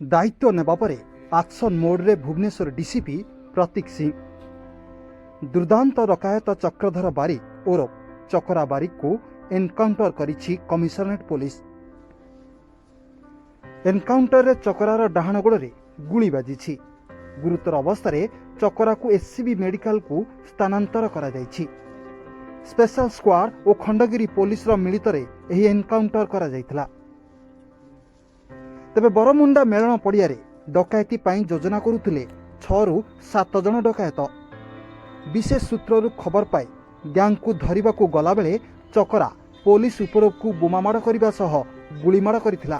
दायित्व नेबा परे एक्शन मोड रे भुवनेश्वर डीसीपी प्रतीक सिंह दुर्दांत डकायत चक्रधर बारिक ओरफ चकरा बारिक को एनकाउंटर करिछि कमिशनरेट पुलिस। एनकाउंटर रे चकरार डाहाण गोड़ रे गुली बाजिछि। गुरुतर अवस्था रे चकरा को एससीबी मेडिकल को स्थानांतर करा जायछि। स्पेशल स्क्वाड और खंडगिरी पुलिस रो मिलित रे एही एनकाउंटर करा जायतिला। तेबे बरमुंडा मेलन पड़िया रे डकायती पाई योजना करुथिले 6 रु 7 जन डकायत। विशेष सूत्ररु खबर पाई गैंग को धरिबा को गला बेले चकरा पुलिस उपरकू बोमामाड़ करने सह गुलीमाड़ करथिला।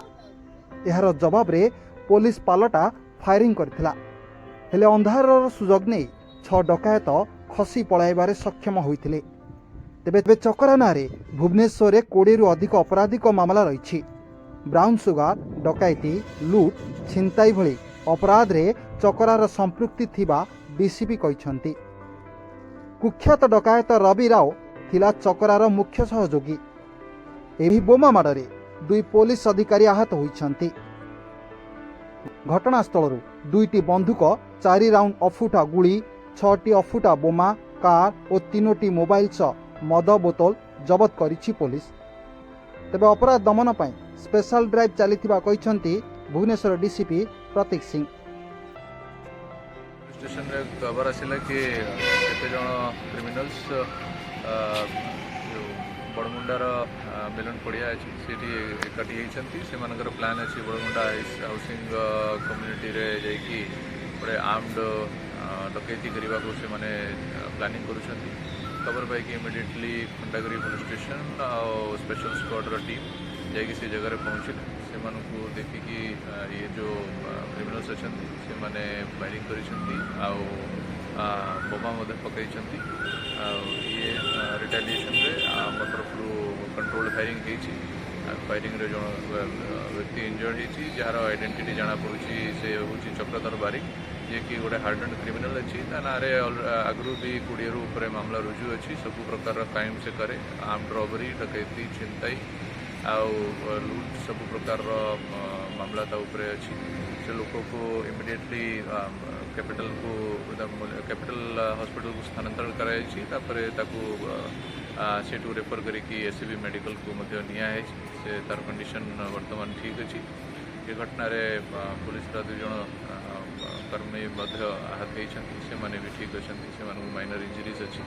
एहार जवाब रे पुलिस पालटा फायरिंग करथिला। हेले अंधारर सुजोग नै 6 डकायत खसी पळाइबारे सक्षम होइथिले। तेबे चकरा नारे भुवनेश्वर रे 20 रु अधिक अपराधिक मामला रहिछि। ब्राउन सुगार डकायती लुट छिनताई भली अपराध रे चकरार संपृक्ति थिबा डीसीपी कहिसंती। कुख्यात डकायत रवि राव थिला चकरार मुख्य सहयोगी। एही बोमा माडरे 2 पुलिस अधिकारी आहत होइछंती। घटनास्थल 2टी बंदूक 4 राउंड अफुटा गुली 6टी अफुटा बोमा कार और 3टी मोबाइल सह मद बोतल जबत करिछि पुलिस। तेबे अपराध दमन पाई स्पेशल ड्राइव चलीथिबा कहिसंती भुवनेश्वर डीसीपी प्रतीक सिंह। स्टेशन रे खबर आसिला कि केते जण क्रिमिनल्स बड़मुंडार मिलन पड़िया अच्छी सेठी एकाठी होती से प्लान अच्छी बड़मुंडा हाउसिंग कम्युनिटी रे जाइकी गोटे आर्मड डकैती करने को से माने प्लानिंग करुछंती। खबर पाई इमिडिएटली खंडागिरी पुलिस स्टेशन और स्पेशल स्क्वाड टीम जाकि से जगह पहुँचले से देखिकी ये जो क्रिमिनल्स अच्छा से माने फायरिंग करिसेंती बोमा पकई ये रिटेलिएशन रे आम तरफ कंट्रोल फायरिंग होती। फायरिंग रे जो व्यक्ति इंजर्ड होती जार आइडेंटिटी जाना पड़ी से हूँ चक्रधर बारिक जे कि गोटे हार्डन क्रिमिनल अच्छी ना आगु भी 20 रु ऊपर मामला रुजु अच्छी। सब प्रकार क्राइम से करे आर्म्ड रॉबरी डकैती छिनताई लूट सब प्रकार मामला अच्छी। से लोक को इमिडिएटली कैपिटल हॉस्पिटल को स्थानांतरण कराई सेठू रेफर करी एससीबी मेडिकल को नियाई से तार कंडीशन वर्तमान ठीक अच्छी। ये घटना रे पुलिस 2 जन कर्मी आहत होती से भी ठीक अच्छा से माइनर इंजरीज अच्छी।